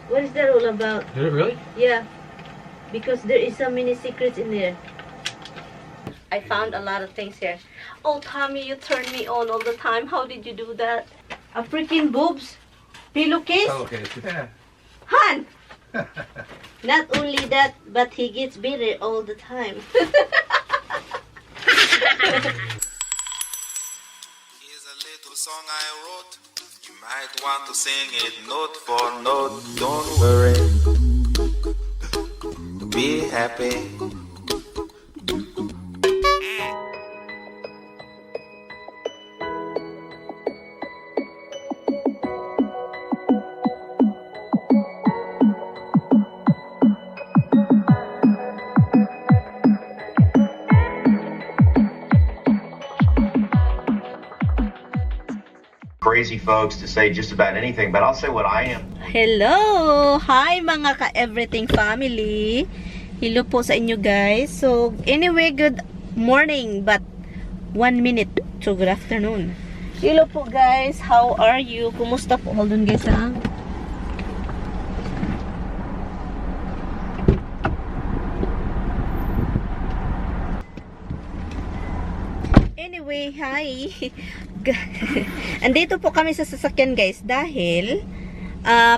What is that all about? Did it really? Yeah. Because there is so many secrets in there. I found a lot of things here. Oh, Tommy, you turn me on all the time. How did you do that? A freaking boobs. Pillowcase? Okay. Yeah. Han! Not only that, but he gets better all the time. Here's a little song I wrote. You might want to sing it note for note. Don't worry. Be happy. Crazy folks to say just about anything, but I'll say what I am. Hello! Hi mga ka-everything family! Hello po sa inyo guys. So, anyway, good morning, but 1 minute to good afternoon. Hello po guys, how are you? Kumusta po? Hold on guys ha. Anyway, hi! Andito po kami sa sasakyan guys dahil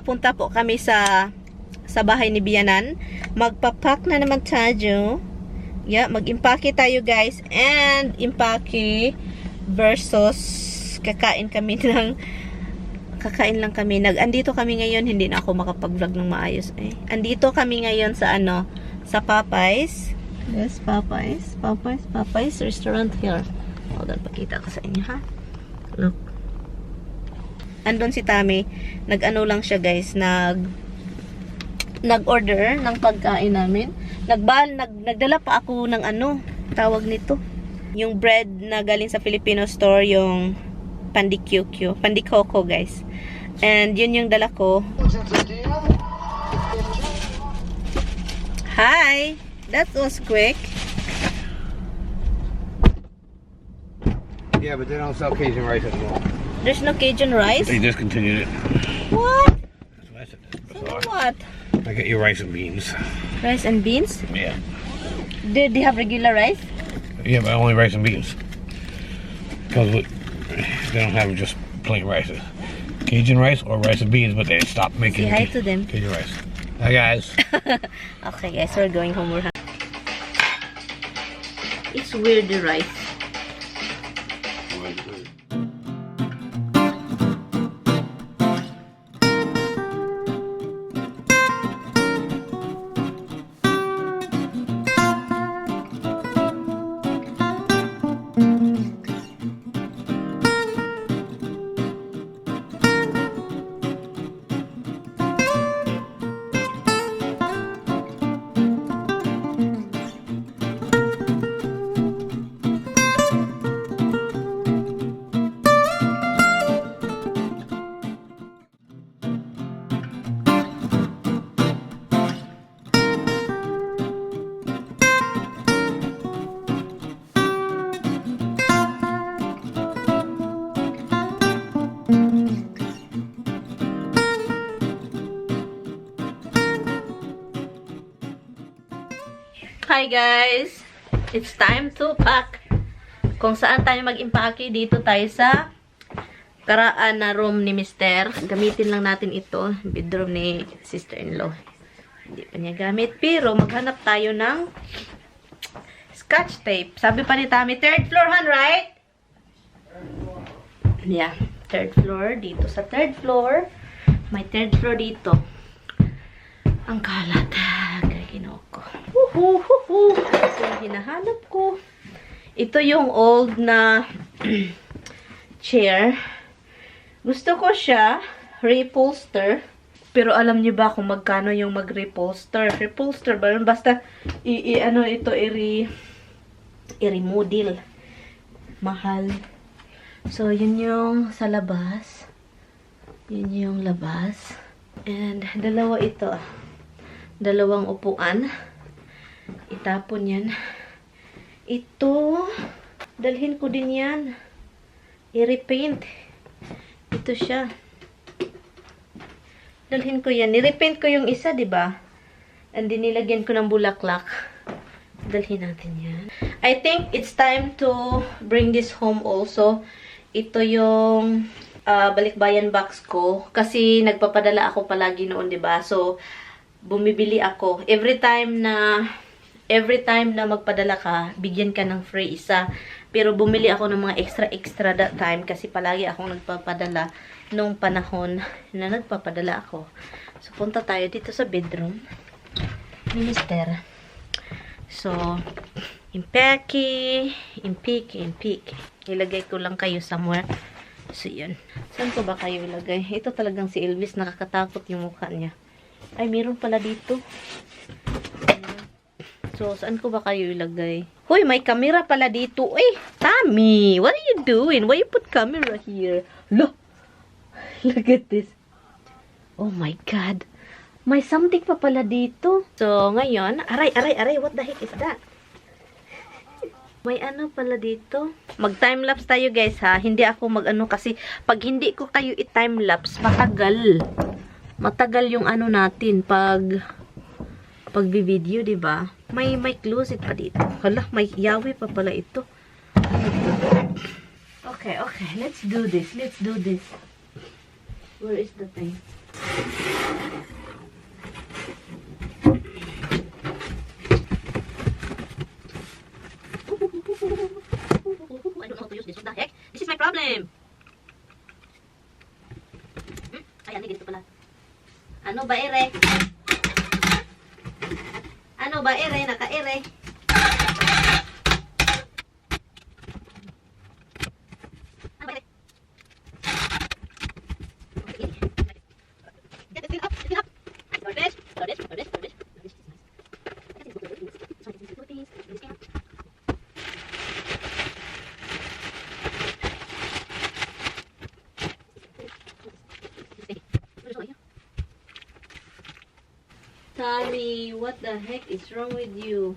punta po kami sa bahay ni Biyanan. Magpapak na naman tayo. Yeah, mag-impake tayo guys. And impake versus kakain lang kami. Andito kami ngayon, hindi na ako makapag-vlog ng maayos eh. Andito kami ngayon sa sa Popeyes. Yes, Popeyes restaurant here. Hold on, pakita ko sa inyo ha. Look. Andun si Tommy. Nag-ano lang siya guys. Nag-order ng pagkain namin. Nagdala pa ako ng tawag nito. Yung bread na galing sa Filipino store. Yung pandikoko guys. And yun yung dala ko. Hi! That was quick. Yeah, but they don't sell Cajun rice anymore. There's no Cajun rice? They discontinued it. What? That's what I said. So what? I got you rice and beans. Rice and beans? Yeah. Do they have regular rice? Yeah, but only rice and beans. Because they don't have just plain rice. Cajun rice or rice and beans, but they stopped making Say hi to them. Cajun rice. Hi guys. Okay guys, we're going home. It's weird, the rice. Hi guys! It's time to pack. Kung saan tayo mag-impake, dito tayo sa karaan na room ni Mr. Gamitin lang natin ito. Bedroom ni sister-in-law. Hindi pa niya gamit. Pero maghanap tayo ng scotch tape. Sabi pa ni Tommy, 3rd floor, Han, right? Yeah, 3rd floor. Dito sa 3rd floor. May 3rd floor dito. Ang kalat. Ginoko. Ito yung hinahanap ko. Ito yung old na chair. Gusto ko siya repolster. Pero alam niyo ba kung magkano yung mag-repolster? Repolster ba? Basta i-remodel. Mahal. So, yun yung sa labas. Yun yung labas. And dalawa ito. Dalawang upuan. Itapon yan. Ito, dalhin ko din yan. I-repaint. Ito siya. Dalhin ko yan. Nirepaint ko yung isa, di ba? And then nilagyan ko ng bulaklak. Dalhin natin yan. I think it's time to bring this home also. Ito yung balikbayan box ko. Kasi nagpapadala ako palagi noon, di ba? So, bumibili ako. Every time na magpadala ka, bigyan ka ng free isa. Pero bumili ako ng mga extra that time kasi palagi akong nagpapadala nung panahon na nagpapadala ako. So, punta tayo dito sa bedroom ni Mister. So, impeki. Ilagay ko lang kayo somewhere. So, yun. Saan ko ba kayo ilagay? Ito talagang si Elvis. Nakakatakot yung mukha niya. Ay, meron pala dito. So, saan ko ba kayo ilagay? Hoy, may camera pala dito. Eh, Tommy, what are you doing? Why you put camera here? Look. Look at this. Oh my God. May something pa pala dito. So, ngayon, aray, what the heck is that? May ano pala dito. Mag-timelapse tayo, guys, ha? Hindi ako mag-ano kasi pag hindi ko kayo i-timelapse, matagal. Matagal yung ano natin pag-video, di ba? May closet pa dito. Hala, may yawi pa pala ito. Okay. Let's do this. Where is the thing? I don't know how to use this. What the heck? This is my problem. Ay, ano ganito pala? Ano ba ere? Naka-ere. Ano ba ere? Get it up. Load this. Tommy, what the heck is wrong with you?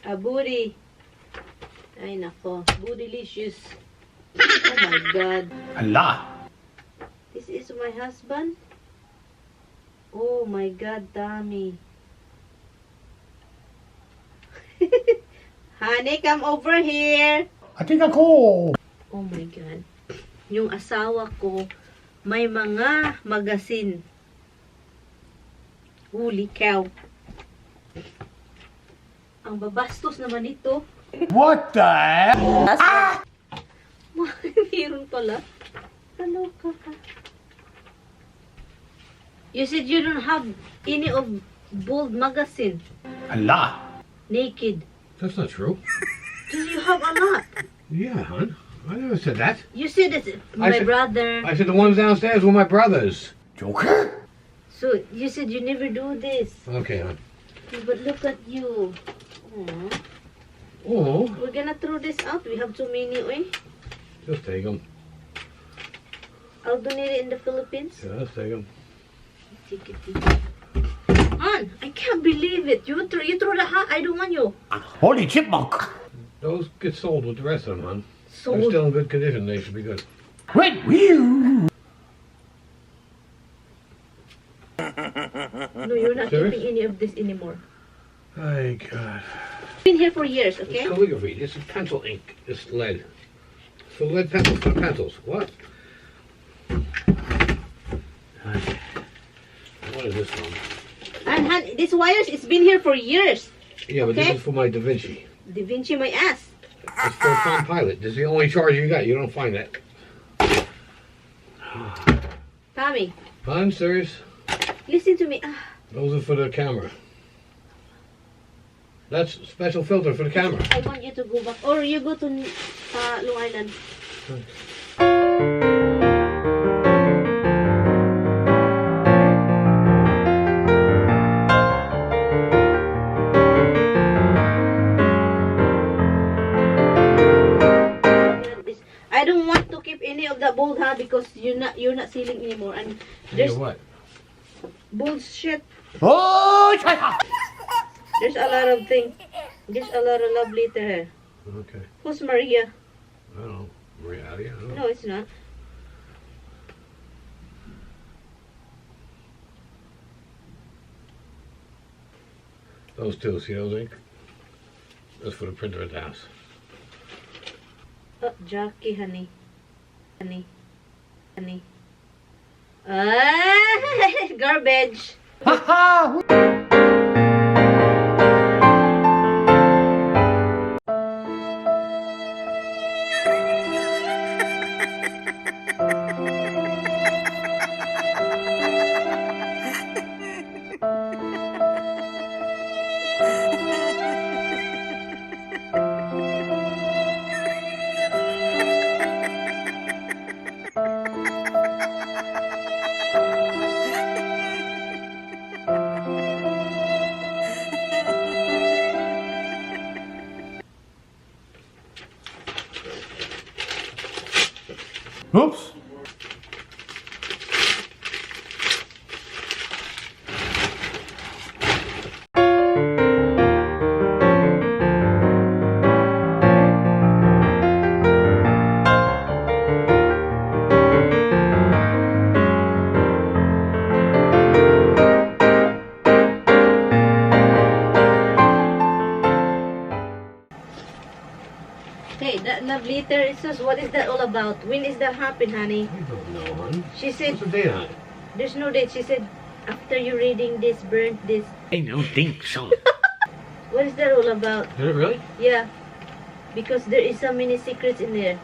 A booty. Ay, nako. Bootylicious. Oh my God. Hala. This is my husband? Oh my God, Tommy. Honey, come over here. Ating ako. Oh my God. Yung asawa ko, may mga magasin. Holy cow. Ang babastos naman ito. What the heck? Meron pala. Ano ka? You said you don't have any of bold magazine. Hala. Naked. That's not true. Do you have a lot? Yeah, hon. I never said that. You said it's my brother. I said the ones downstairs were my brothers. Joker? So, you said you never do this. Okay, hon. But look at you. Aww. Oh. We're gonna throw this out. We have too many, eh? Just take them. I'll donate it in the Philippines. Yeah, just take them. Take it. Hon, I can't believe it. You throw the hat. I don't want you. Holy chipmunk. Those get sold with the rest of them, hon. They're Sold. still in good condition. They should be good. Red wheel. No, you're not Serious? keeping any of this anymore. My God. Been here for years, okay? It's calligraphy. This is pencil ink. It's lead. So lead pencils for pencils. What? What is this one? And hon, this wires, it's been here for years. Yeah, but Okay. this is for my Da Vinci. Da Vinci my ass. It's for a Palm Pilot. This is the only charge you got. You don't find that. Tommy, I'm serious. listen to me. Those are for the camera. That's special filter for the camera. I want you to go back. Or you go to Long Island. I don't want to keep any of that bold hat because you're not selling anymore. And there's what? bullshit. Oh, China. There's a lot of things. There's a lot of love letter here. Okay. Who's Maria? I don't know. Reality? I don't know. No, it's not. Those two, see those ink? That's for the printer at the house. Oh, Jackie, honey. Honey. Honey. Ah, garbage. Oops. Hey, that love letter is just, what is that all about? When is that happen, honey? I don't know, hon. She said, What's the date on it? there's no date. She said, after you reading this, burnt this. I don't think so. What is that all about? Did it really? Yeah, because there is so many secrets in there.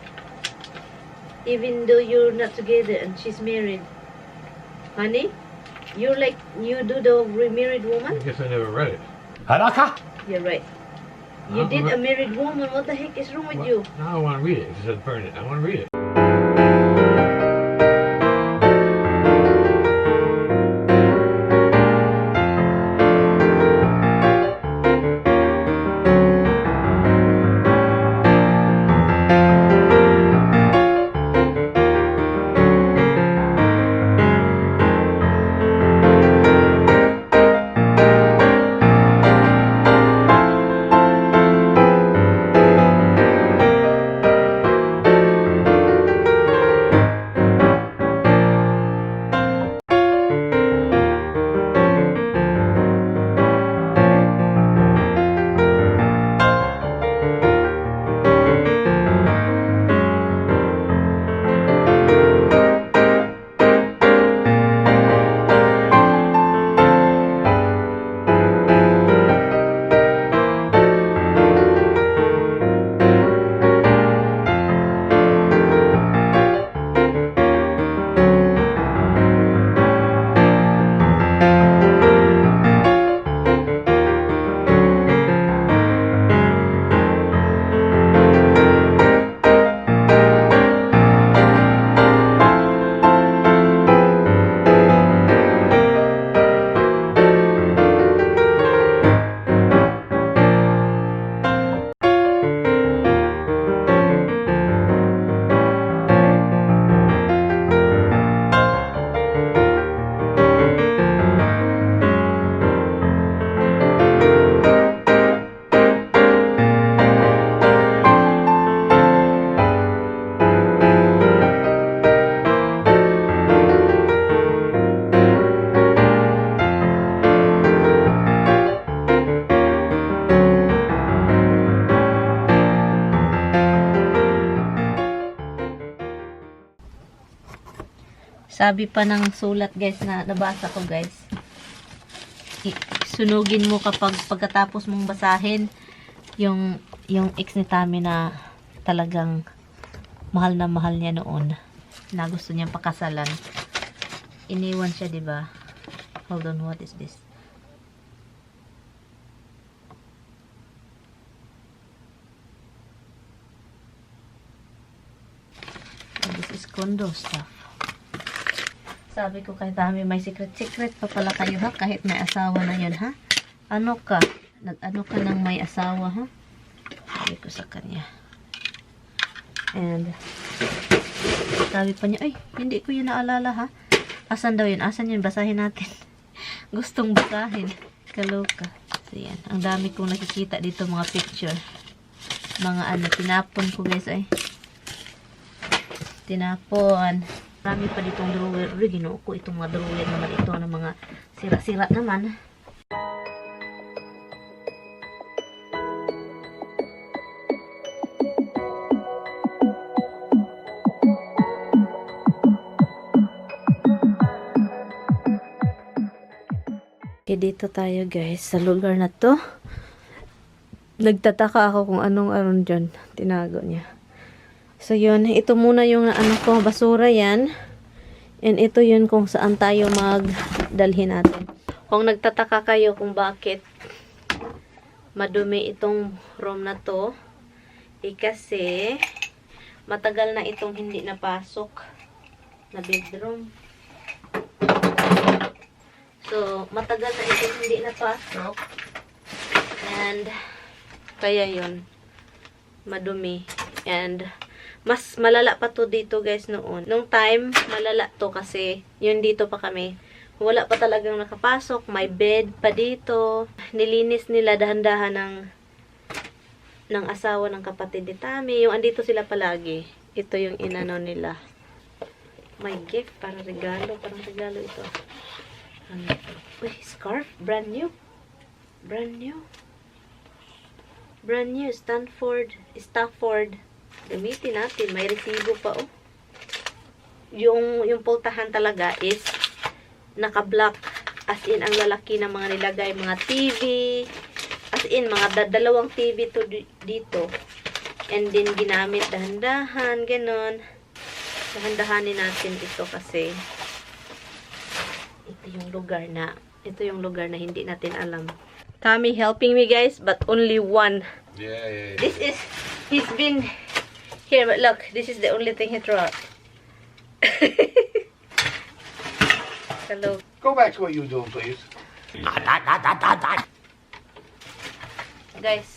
Even though you're not together and she's married. Honey, you're like, you do the remarried I woman? guess I never read it. Haraka. You're right. You did a married woman. What the heck is wrong with What? you? Now I want to read it. It says burn it. I want to read it. Sabi pa ng sulat guys na nabasa ko guys. Sunugin mo kapag pagkatapos mong basahin yung ex ni Tammy na talagang mahal na mahal niya noon. Na gusto niyang pakasalan. Iniwan siya, 'di ba? Hold on, what is this? Oh, this is condo stuff. Sabi ko kay Tammy, may secret pa pala kayo ha, kahit may asawa na yun ha. Ano ka? Nag-ano ka ng may asawa ha? Sabi ko sa kanya. And sabi pa niya, ay, hindi ko yun naalala ha. Asan daw yun? Asan yun? Basahin natin. Gustong basahin. Kaloka. So yan. Ang dami kong nakikita dito mga picture. Mga ano, tinapon ko guys ay. Tinapon. Marami pa ditong drawer. Ginoo ko itong mga drawer naman ito ng mga sira-sira naman. Okay, dito tayo guys, sa lugar na to. Nagtataka ako kung anong aron dyan. Tinago niya. So yun, ito muna yung ano ko, basura yan. And ito yun kung saan tayo magdalhin natin. Kung nagtataka kayo kung bakit madumi itong room na to, kasi matagal na itong hindi napasok na bedroom. So, matagal na itong hindi napasok. And, kaya yun, madumi. And, mas malala pa to dito guys noon. Nung time, malala to kasi yun dito pa kami. Wala pa talagang nakapasok. May bed pa dito. Nilinis nila dahan-dahan ng asawa ng kapatid ni Tammy. Yung andito sila palagi. Ito yung inano nila. My gift. Parang regalo. Parang regalo ito. Ano ito? Uy, scarf. Brand new. Brand new. Brand new. Stafford. Gamitin natin. May resibo pa, oh. Yung pultahan talaga is naka-block. As in, ang lalaki ng mga nilagay. Mga TV. As in, mga dalawang TV to dito. And then, ginamit dahan-dahan. Ganon. Dahan-dahanin natin ito kasi ito yung lugar na hindi natin alam. Tommy helping me, guys, but only one. Yeah. This is, he's been here, but look, this is the only thing he threw out. Hello. Go back to what you were doing, please. Guys,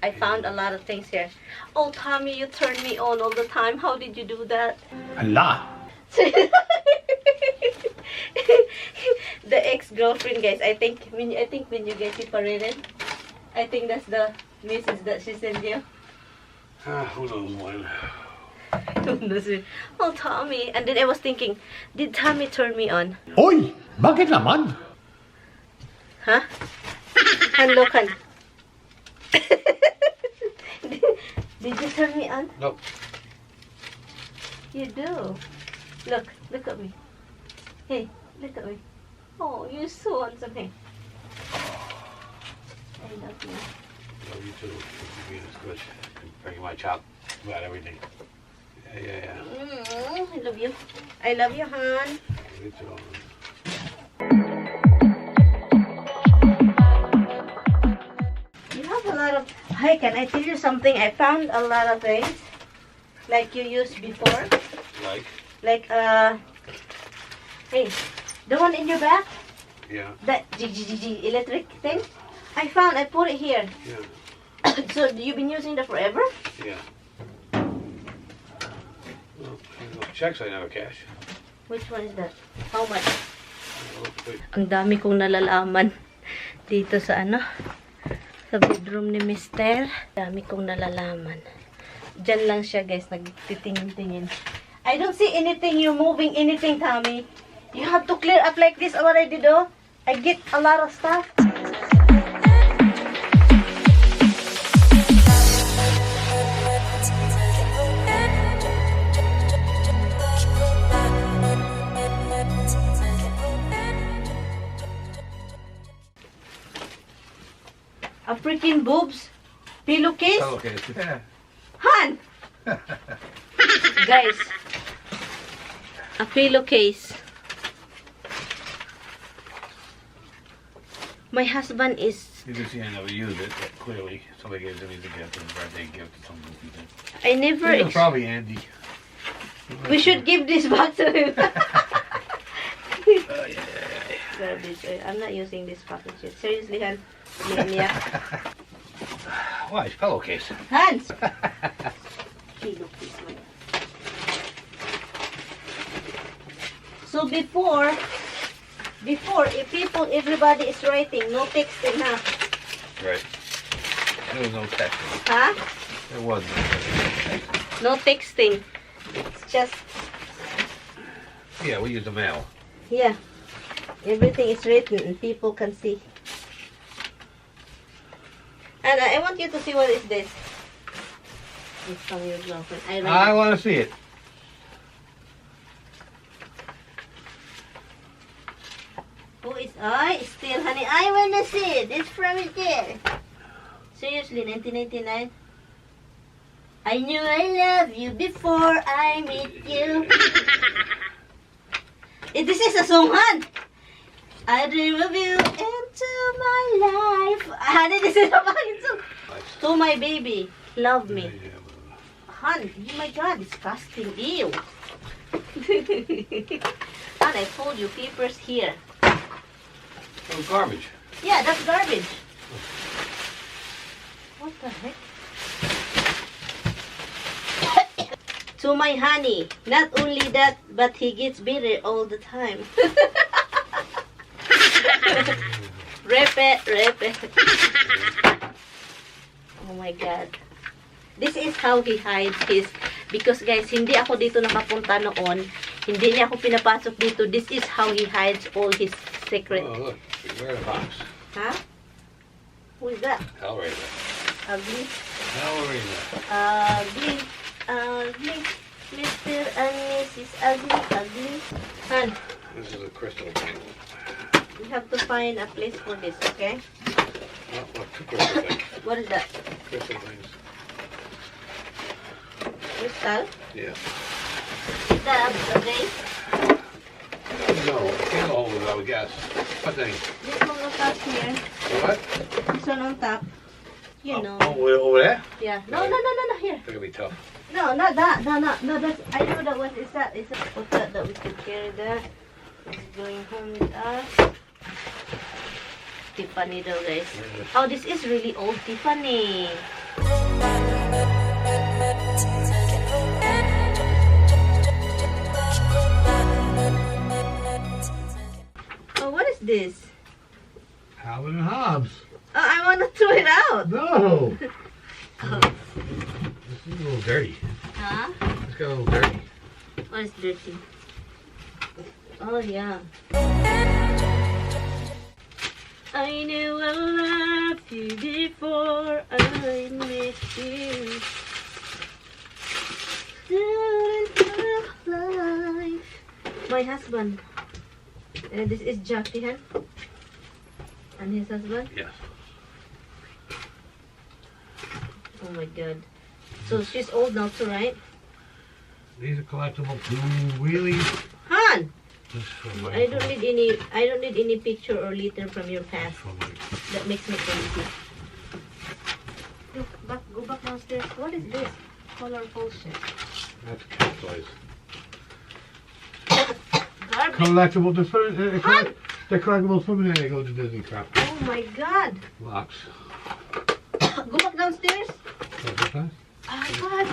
I found a lot of things here. Oh, Tommy, you turn me on all the time. How did you do that? Hala. The ex-girlfriend, guys. I think when you get separated, I think that's the message that she sent you. Who knows when? Oh, Tommy. And then I was thinking, did Tommy turn me on? Hoy! Bakit naman? Huh? Hanlokan. Did you turn me on? Nope. You do. Look at me. Hey, look at me. Oh, you're so handsome. Hey. I love you. Love you too. You being as good. Breaking my chop about everything. Yeah. I love you. I love you, hon. You too. You have a lot of... Hey, can I tell you something? I found a lot of things like you used before. Like? Hey, the one in your back? Yeah. That electric thing? I put it here. Yeah. So, you've been using that forever? Yeah. Well, checks I never cash. Which one is that? How much? Wait. Ang dami kong nalalaman dito sa sa bedroom ni Mister. Dami kong nalalaman. Diyan lang siya, guys, nagtitingin-tingin. I don't see anything, you moving anything, Tommy. You have to clear up like this already, though. I get a lot of stuff. A freaking boobs pillowcase. Okay. Yeah. Han! Guys, a pillowcase. My husband is... You can see I never use it, but clearly somebody gave me the gift, a birthday gift or something. I never... It was probably Andy. We should give this back to him. Yeah. Garbage. I'm not using this package yet. Seriously, Han. Yeah. Why? It's pillowcase. Hans! Pillowcase, man. So before, if everybody is writing, no texting, huh? Right. There was no texting. Huh? There was no texting. No texting. It's just, Yeah, we use the mail. yeah. Everything is written and people can see. And I want you to see what is this. It's from your girlfriend. I want to see it. Who is I? Still, honey. I wanna see it. It's from it there. Seriously, 1999? I knew I loved you before I met you. This is a song, hon. I dream of you into my life. Honey, this is a fucking song. To my baby, love me. Hon, oh my God, disgusting. Ew. Hon, I told you, papers here. Oh, garbage. Yeah, that's garbage. What the heck? To my honey. Not only that, but he gets bitter all the time. Rep it. Oh my God. This is how he hides his... Because guys, hindi ako dito nakapunta noon. Hindi niya ako pinapasok dito. This is how he hides all his secret. Oh, look. We're in a box. Huh? Who is that? Hellraiser. Ugly. Hellraiser. Ugly. Mr. and Mrs. Ugly. Han, This is a crystal thing. we have to find a place for this, okay? Oh, look, two crystal things. What is that? Crystal things. Crystal? Yeah. Is that a vase? No, candle holders, I would guess. What thing? This one on top here. What? This one on top. You know. Oh, over there? Yeah. No, here. It's gonna be tough. No, not that. No, that's, I know that what is that. It's what's that we could carry that. It's going home with us. Tiffany though, guys. Oh, this is really old Tiffany. Oh, what is this? Calvin and Hobbes. Oh, I want to throw it out. No. This is a little dirty. Huh? It's got a little dirty. What is dirty? Oh, yeah. I knew I loved you before I met you. Life. My husband. This is Jackie, huh? And his husband? Yes. Oh my God. So she's old now too, right? These are collectible blue wheelies. Han! This is for my I don't need any picture or letter from your past. That makes me crazy. Go back downstairs. What is this? Colorful shit. That's cat toys. Garbage. Collectible. They're collectibles from when they go to Disney crap. Oh my God. Locks. Go back downstairs. Okay. Oh God.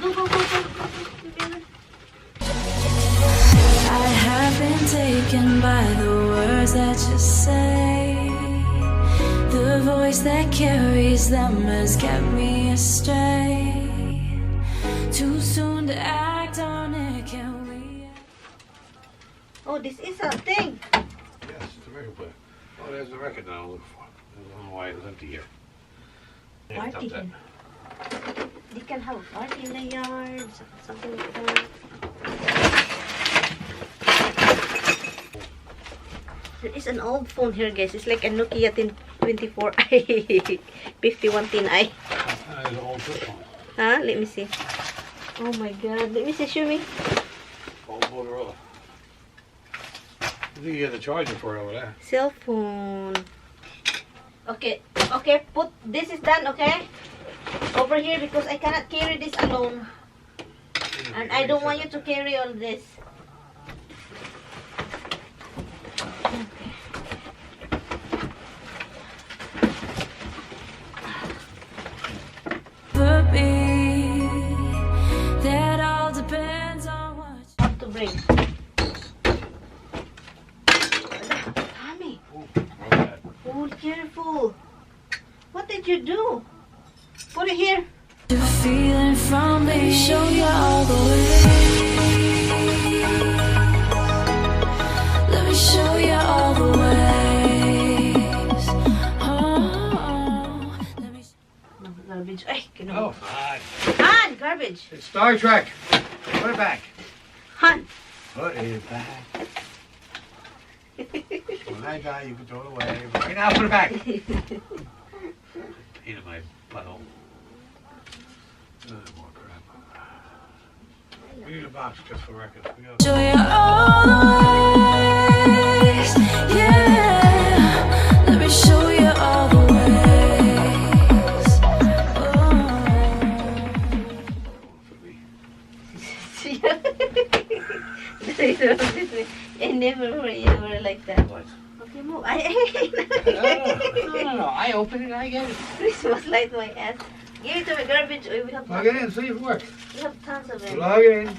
Go. I have been taken by the words that you say. The voice that carries them has kept me astray. Too soon to act on it, can we? Oh, this is a thing. Yes, it's a record player. Oh, there's the record now I'm looking for. I don't know why it was empty here. Yeah, Party dump here. They can have a party in the yard, something like that. There is an old phone here, guys. It's like a Nokia 1024i, 5110i. There's an old flip phone. Huh? Let me see. Oh my God. Let me see. Show me. Old Motorola. I think you got the charger for it over there. Cell phone. Okay. Put this is done. Okay. Over here because I cannot carry this alone, and I don't want you to carry all this. But me, that all depends on what you What to bring? Tommy. Oh, careful. What did you do? Put it here. You're feeling from me, show you all the way. Let me show you all the ways. Oh, let me No, garbage. Ay, Oh, kinuha. fine. Han, garbage. It's Star Trek. Put it back. Han. Put it back. when I die, you can throw it away. Right now, put it back. Pain in my butthole. More crap. We need a box just for records. We got Show you all the ways, yeah. Let me show you all the ways. I never were you were like that. What? Okay, move. No. I open it, I get it. Christmas light my ass. Give it to me, garbage. We have Plug it in, see if it works. we have tons of it. Plug it in.